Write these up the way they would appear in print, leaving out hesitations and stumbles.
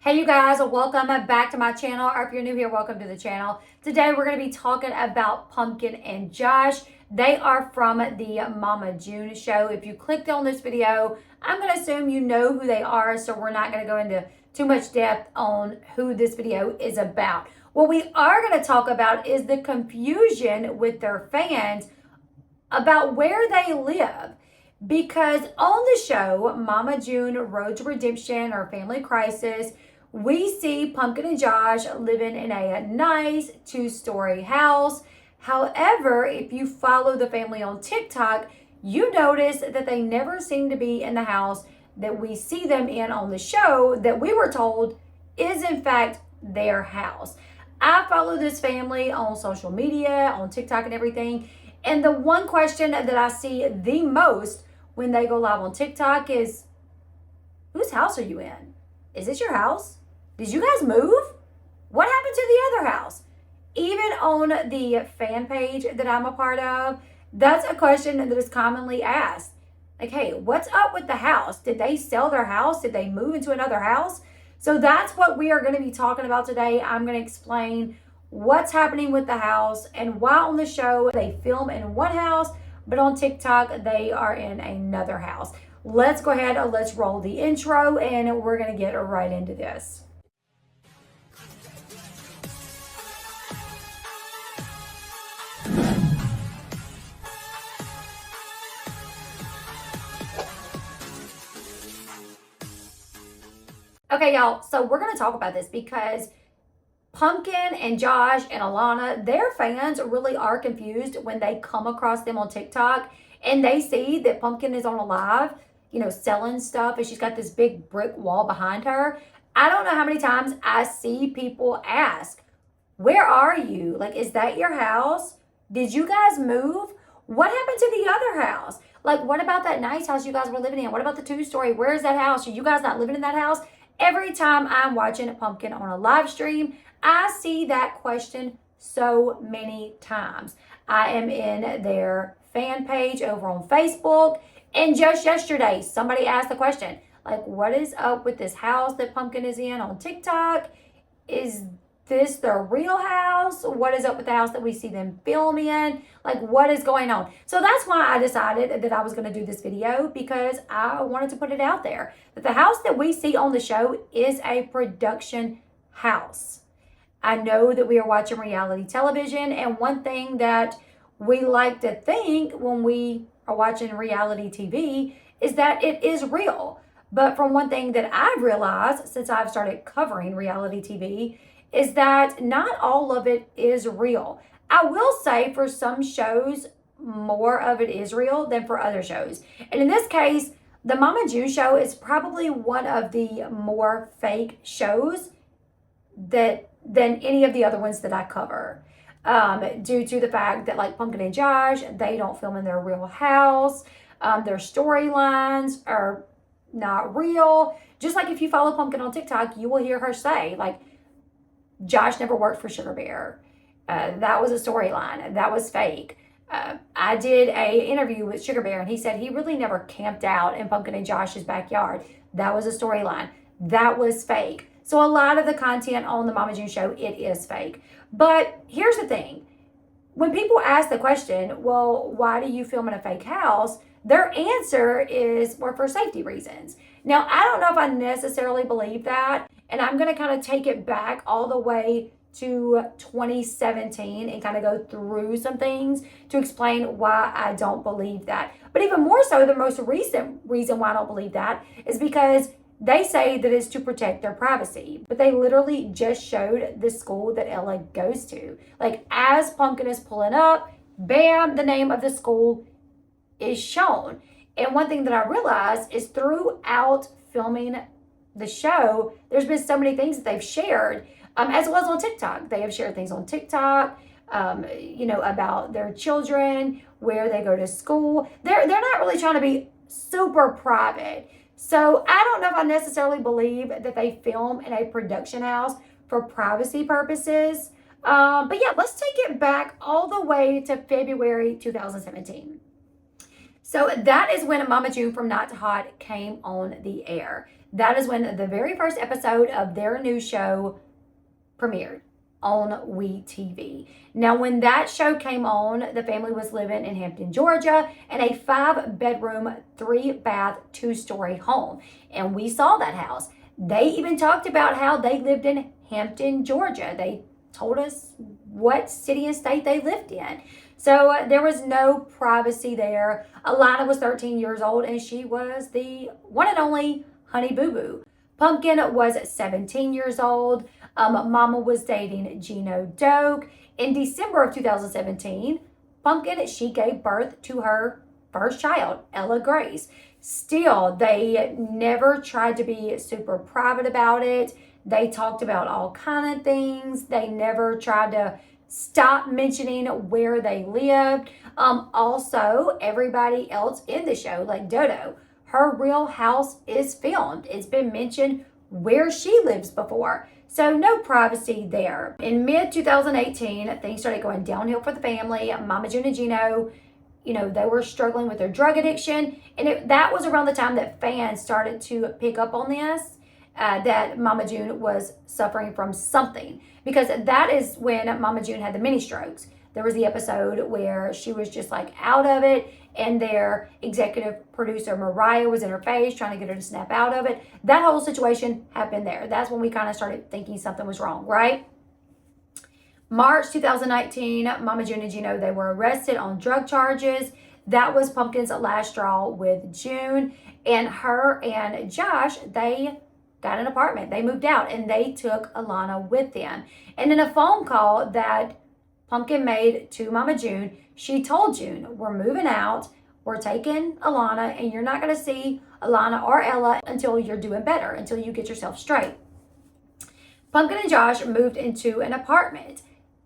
Hey you guys, welcome back to my channel, or if you're new here, welcome to the channel. Today we're going to be talking about Pumpkin and Josh. They are from the Mama June show. If you clicked on this video, I'm going to assume you know who they are, so we're not going to go into too much depth on who this video is about. What we are going to talk about is the confusion with their fans about where they live. Because on the show, Mama June, Road to Redemption, or Family Crisis, we see Pumpkin and Josh living in a nice two-story house. However, if you follow the family on TikTok, you notice that they never seem to be in the house that we see them in on the show that we were told is in fact their house. I follow this family on social media, on TikTok and everything. And the one question that I see the most when they go live on TikTok is, whose house are you in? Is this your house? Did you guys move? What happened to the other house? Even on the fan page that I'm a part of, that's a question that is commonly asked. Like, hey, what's up with the house? Did they sell their house? Did they move into another house? So that's what we are going to be talking about today. I'm going to explain what's happening with the house and why on the show they film in one house, but on TikTok they are in another house. Let's go ahead and let's roll the intro and we're going to get right into this. Okay, y'all, so we're going to talk about this because Pumpkin and Josh and Alana, their fans really are confused when they come across them on TikTok and they see that Pumpkin is on a live, selling stuff, and she's got this big brick wall behind her. I don't know how many times I see people ask, where are you? Like, is that your house? Did you guys move? What happened to the other house? Like, what about that nice house you guys were living in? What about the two-story? Where is that house? Are you guys not living in that house? Every time I'm watching a Pumpkin on a live stream, I see that question so many times. I am in their fan page over on Facebook, and just yesterday, somebody asked the question, like, what is up with this house that Pumpkin is in on TikTok? Is this their real house? What is up with the house that we see them film in? Like, what is going on? So that's why I decided that I was going to do this video, because I wanted to put it out there that the house that we see on the show is a production house. I know that we are watching reality television, and one thing that we like to think when we are watching reality TV is that it is real. But from one thing that I've realized since I've started covering reality TV is that not all of it is real. I will say for some shows, more of it is real than for other shows. And in this case, the Mama June show is probably one of the more fake shows than any of the other ones that I cover. Due to the fact that, like, Pumpkin and Josh, they don't film in their real house. Their storylines are not real. Just like if you follow Pumpkin on TikTok, you will hear her say, like, Josh never worked for Sugar Bear. That was a storyline. That was fake. I did a interview with Sugar Bear, and he said he really never camped out in Pumpkin and Josh's backyard. That was a storyline. That was fake. So a lot of the content on the Mama June show, it is fake. But here's the thing. When people ask the question, well, why do you film in a fake house? Their answer is, well, for safety reasons. Now, I don't know if I necessarily believe that. And I'm going to kind of take it back all the way to 2017 and kind of go through some things to explain why I don't believe that. But even more so, the most recent reason why I don't believe that is because they say that it's to protect their privacy. But they literally just showed the school that Ella goes to. Like, as Pumpkin is pulling up, bam, the name of the school is shown. And one thing that I realized is throughout filming the show, there's been so many things that they've shared, as well as on TikTok. They have shared things on TikTok, about their children, where they go to school. They're not really trying to be super private. So I don't know if I necessarily believe that they film in a production house for privacy purposes. But yeah, let's take it back all the way to February 2017. So that is when Mama June from Not to Hot came on the air. that is when the very first episode of their new show premiered on WE TV. Now, when that show came on, the family was living in Hampton, Georgia, in a 5-bedroom, 3-bath, 2-story home. And we saw that house. They even talked about how they lived in Hampton, Georgia. They told us what city and state they lived in. So there was no privacy there. Alana was 13 years old, and she was the one and only Honey Boo Boo. Pumpkin was 17 years old. Mama was dating Gino Doak. In December of 2017, Pumpkin, she gave birth to her first child, Ella Grace. Still, they never tried to be super private about it. They talked about all kind of things. They never tried to stop mentioning where they lived. Also, everybody else in the show, like Dodo, her real house is filmed. It's been mentioned where she lives before. So no privacy there. In mid-2018, things started going downhill for the family. Mama June and Gino, they were struggling with their drug addiction. And that was around the time that fans started to pick up on this, that Mama June was suffering from something. Because that is when Mama June had the mini strokes. There was the episode where she was just like out of it, and their executive producer Mariah was in her face trying to get her to snap out of it. That whole situation happened there. That's when we kind of started thinking something was wrong, right? March 2019, Mama June and Gino, they were arrested on drug charges. That was Pumpkin's last straw with June. And her and Josh, they got an apartment. They moved out, and they took Alana with them. And in a phone call that Pumpkin made to Mama June, she told June, we're moving out, we're taking Alana, and you're not going to see Alana or Ella until you're doing better, until you get yourself straight. Pumpkin and Josh moved into an apartment.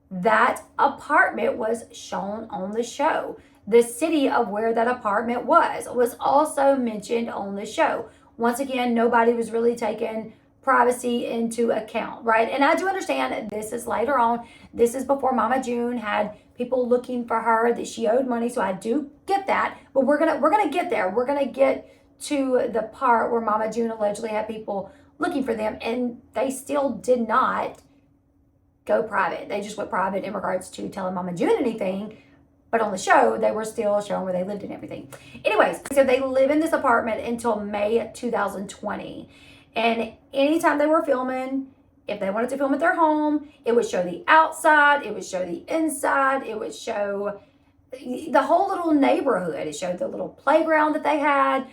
That apartment was shown on the show. The city of where that apartment was also mentioned on the show. Once again, nobody was really taking privacy into account, right? And I do understand this is later on. This is before Mama June had people looking for her, that she owed money. So I do get that, but we're gonna get there. We're gonna get to the part where Mama June allegedly had people looking for them, and they still did not go private. They just went private in regards to telling Mama June anything. But on the show, they were still showing where they lived and everything. Anyways, so they live in this apartment until May 2020. And anytime they were filming, if they wanted to film at their home, it would show the outside, it would show the inside, it would show the whole little neighborhood. It showed the little playground that they had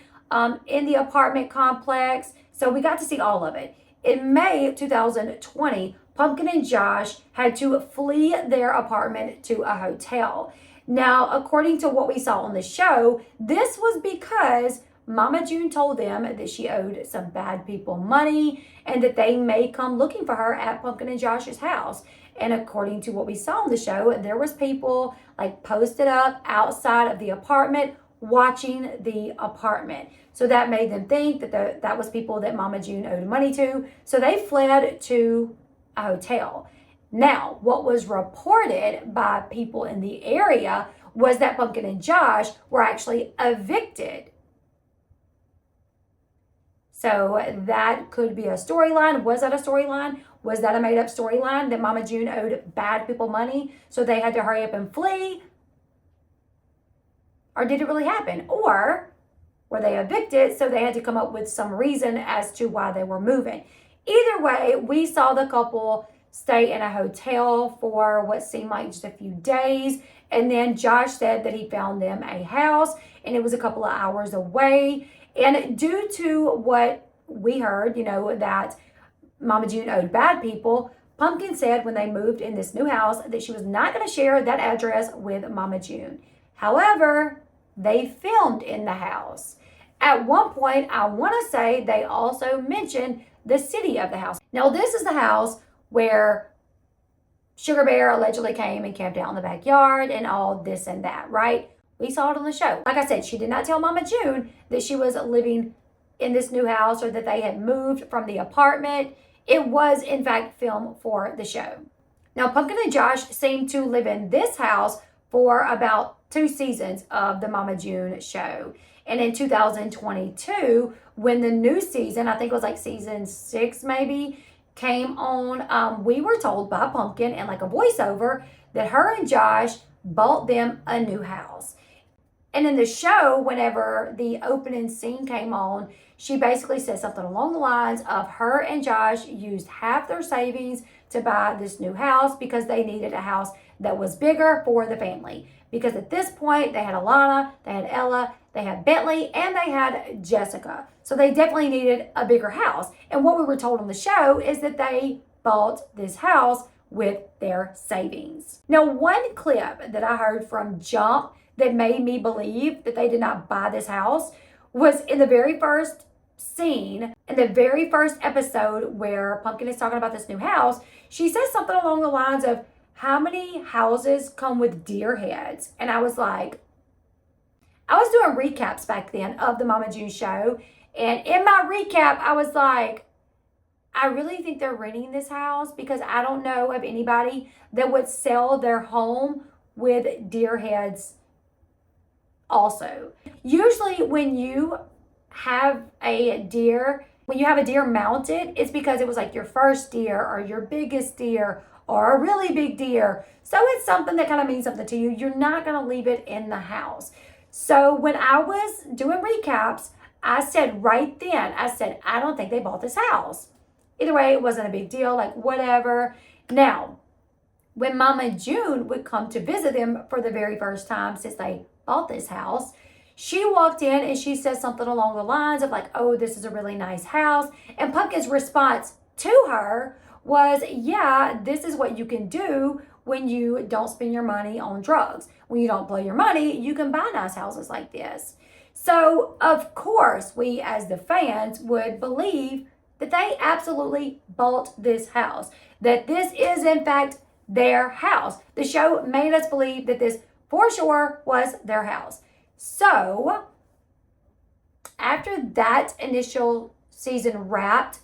in the apartment complex. So we got to see all of it. In May 2020, Pumpkin and Josh had to flee their apartment to a hotel. Now, according to what we saw on the show, this was because Mama June told them that she owed some bad people money and that they may come looking for her at Pumpkin and Josh's house. And according to what we saw on the show, there was people like posted up outside of the apartment watching the apartment. So that made them think that that was people that Mama June owed money to. So they fled to a hotel. Now, what was reported by people in the area was that Pumpkin and Josh were actually evicted. So that could be a storyline. Was that a storyline? Was that a made-up storyline that Mama June owed bad people money, so they had to hurry up and flee? Or did it really happen? Or were they evicted, so they had to come up with some reason as to why they were moving? Either way, we saw the couple stay in a hotel for what seemed like just a few days. And then Josh said that he found them a house, and it was a couple of hours away. And due to what we heard, that Mama June owed bad people, Pumpkin said when they moved in this new house that she was not going to share that address with Mama June. However, they filmed in the house. At one point, I want to say they also mentioned the city of the house. Now, this is the house where Sugar Bear allegedly came and camped out in the backyard and all this and that, right? We saw it on the show. Like I said, she did not tell Mama June that she was living in this new house or that they had moved from the apartment. It was, in fact, filmed for the show. Now, Pumpkin and Josh seemed to live in this house for about 2 seasons of the Mama June show. And in 2022, when the new season, I think it was like season 6 maybe, came on, we were told by Pumpkin and like a voiceover that her and Josh bought them a new house. And in the show, whenever the opening scene came on, she basically said something along the lines of her and Josh used half their savings to buy this new house because they needed a house that was bigger for the family. Because at this point, they had Alana, they had Ella, they had Bentley, and they had Jessica. So they definitely needed a bigger house. And what we were told on the show is that they bought this house with their savings. Now, one clip that I heard from Jump that made me believe that they did not buy this house was in the very first scene, in the very first episode where Pumpkin is talking about this new house. She says something along the lines of, how many houses come with deer heads? And I was like, I was doing recaps back then of the Mama June show. And in my recap, I was like, I really think they're renting this house because I don't know of anybody that would sell their home with deer heads also. Usually when you have a deer, when you have a deer mounted, it's because it was like your first deer or your biggest deer or a really big deer. So it's something that kind of means something to you. You're not going to leave it in the house. So when I was doing recaps, I said right then, I said, I don't think they bought this house. Either way, it wasn't a big deal, like whatever. Now, when Mama June would come to visit them for the very first time since they bought this house, she walked in and she said something along the lines of like, oh, this is a really nice house. And Pumpkin's response to her was, yeah, this is what you can do when you don't spend your money on drugs. When you don't blow your money, you can buy nice houses like this. So, of course, we as the fans would believe that they absolutely bought this house, that this is in fact their house. The show made us believe that this for sure was their house. So, after that initial season wrapped,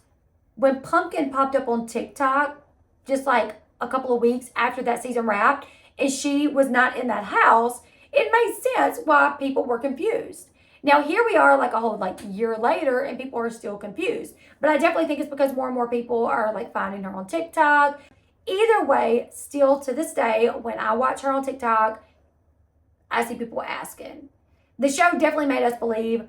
when Pumpkin popped up on TikTok, just like a couple of weeks after that season wrapped, and she was not in that house, it made sense why people were confused. Now, here we are like a whole year later and people are still confused. But I definitely think it's because more and more people are like finding her on TikTok. Either way, still to this day, when I watch her on TikTok, I see people asking. The show definitely made us believe,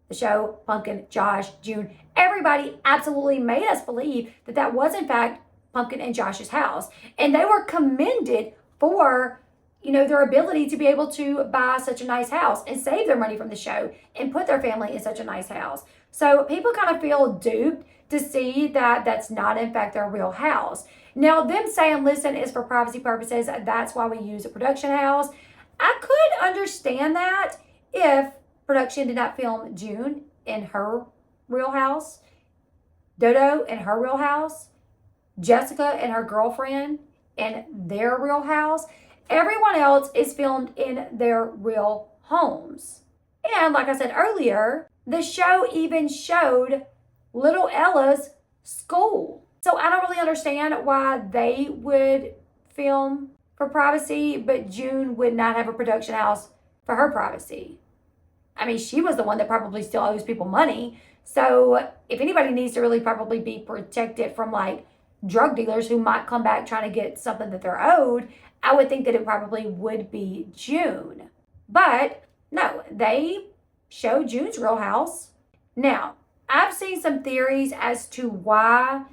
the show, Pumpkin, Josh, June, everybody absolutely made us believe that that was in fact Pumpkin and Josh's house. And they were commended for, their ability to be able to buy such a nice house and save their money from the show and put their family in such a nice house. So people kind of feel duped to see that that's not in fact their real house. Now, them saying, listen, it's for privacy purposes, that's why we use a production house. I could understand that if production did not film June in her real house, Dodo in her real house, Jessica and her girlfriend in their real house. Everyone else is filmed in their real homes. And like I said earlier, the show even showed little Ella's school. So I don't really understand why they would film for privacy, but June would not have a production house for her privacy. I mean, she was the one that probably still owes people money. So if anybody needs to really probably be protected from drug dealers who might come back trying to get something that they're owed, I would think that it probably would be June. But no, they show June's real house. Now, I've seen some theories as to why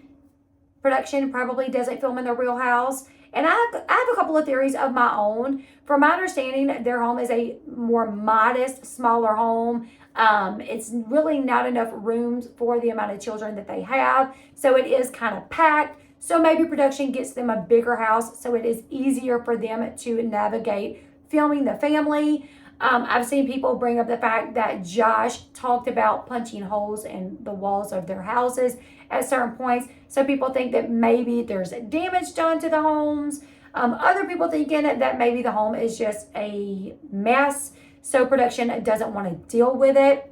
production probably doesn't film in their real house. And I have a couple of theories of my own. From my understanding, their home is a more modest, smaller home. It's really not enough rooms for the amount of children that they have. So it is kind of packed. So maybe production gets them a bigger house so it is easier for them to navigate filming the family. I've seen people bring up the fact that Josh talked about punching holes in the walls of their houses at certain points. So people think that maybe there's damage done to the homes. Other people thinking that maybe the home is just a mess, so production doesn't want to deal with it.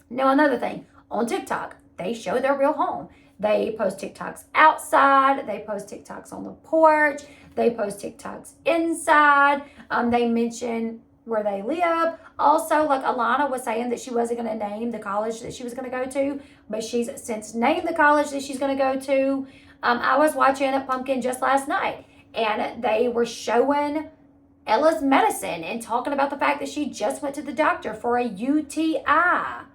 Now, another thing, on TikTok, they show their real home. They post TikToks outside. They post TikToks on the porch. They post TikToks inside. They mention where they live. Also, like Alana was saying that she wasn't going to name the college that she was going to go to, but she's since named the college that she's going to go to. I was watching Pumpkin just last night, and they were showing Ella's medicine and talking about the fact that she just went to the doctor for a UTI.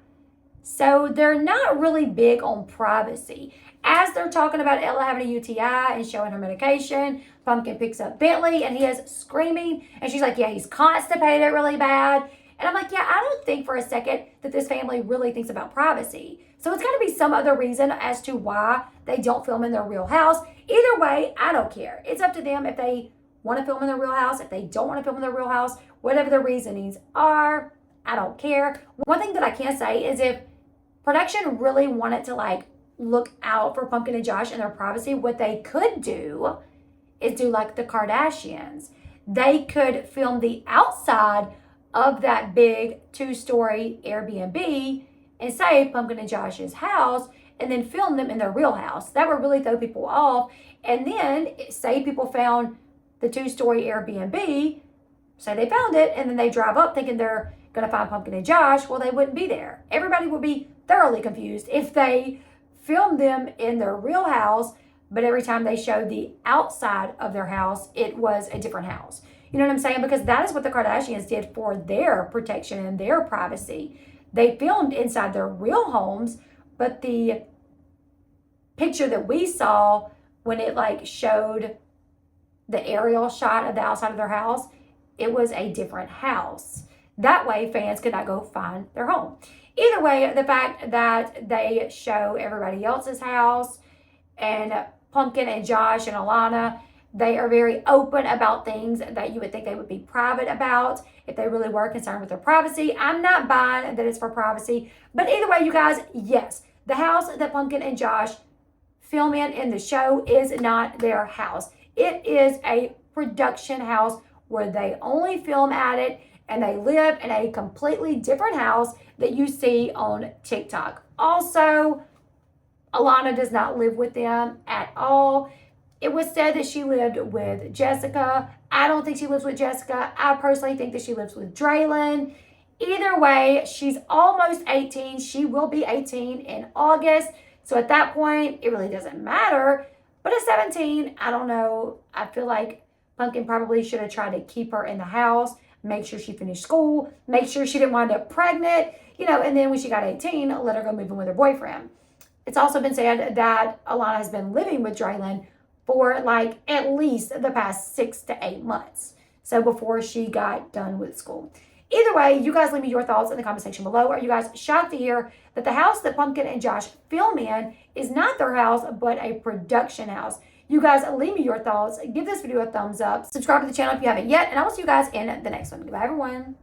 So they're not really big on privacy. As they're talking about Ella having a UTI and showing her medication, Pumpkin picks up Bentley and he is screaming. And she's like, yeah, he's constipated really bad. And I'm like, yeah, I don't think for a second that this family really thinks about privacy. So it's got to be some other reason as to why they don't film in their real house. Either way, I don't care. It's up to them if they want to film in their real house, if they don't want to film in their real house, whatever their reasonings are, I don't care. One thing that I can say is if production really wanted to like look out for Pumpkin and Josh and their privacy, what they could do is do like the Kardashians. They could film the outside of that big 2-story Airbnb and say Pumpkin and Josh's house and then film them in their real house. That would really throw people off. And then say people found the 2-story Airbnb, say they found it, and then they drive up thinking they're going to find Pumpkin and Josh. Well, they wouldn't be there. Everybody would be thoroughly confused if they filmed them in their real house, but every time they showed the outside of their house, it was a different house. You know what I'm saying? Because that is what the Kardashians did for their protection and their privacy. They filmed inside their real homes, but the picture that we saw when it like showed the aerial shot of the outside of their house, it was a different house. That way fans could not go find their home. Either way, the fact that they show everybody else's house and Pumpkin and Josh and Alana, they are very open about things that you would think they would be private about if they really were concerned with their privacy. I'm not buying that it's for privacy, but either way, you guys, yes, the house that Pumpkin and Josh film in the show is not their house. It is a production house where they only film at it and they live in a completely different house that you see on TikTok. Also, Alana does not live with them at all. It was said that she lived with Jessica. I don't think she lives with Jessica. I personally think that she lives with Draylon. Either way, she's almost 18. She will be 18 in August. So at that point, it really doesn't matter. But at 17, I don't know. I feel like Pumpkin probably should have tried to keep her in the house, make sure she finished school, make sure she didn't wind up pregnant, and then when she got 18, let her go move in with her boyfriend. It's also been said that Alana has been living with Draylon for like at least the past 6 to 8 months. So before she got done with school. Either way, you guys leave me your thoughts in the comment section below. Are you guys shocked to hear that the house that Pumpkin and Josh film in is not their house, but a production house? You guys leave me your thoughts. Give this video a thumbs up. Subscribe to the channel if you haven't yet. And I will see you guys in the next one. Goodbye, everyone.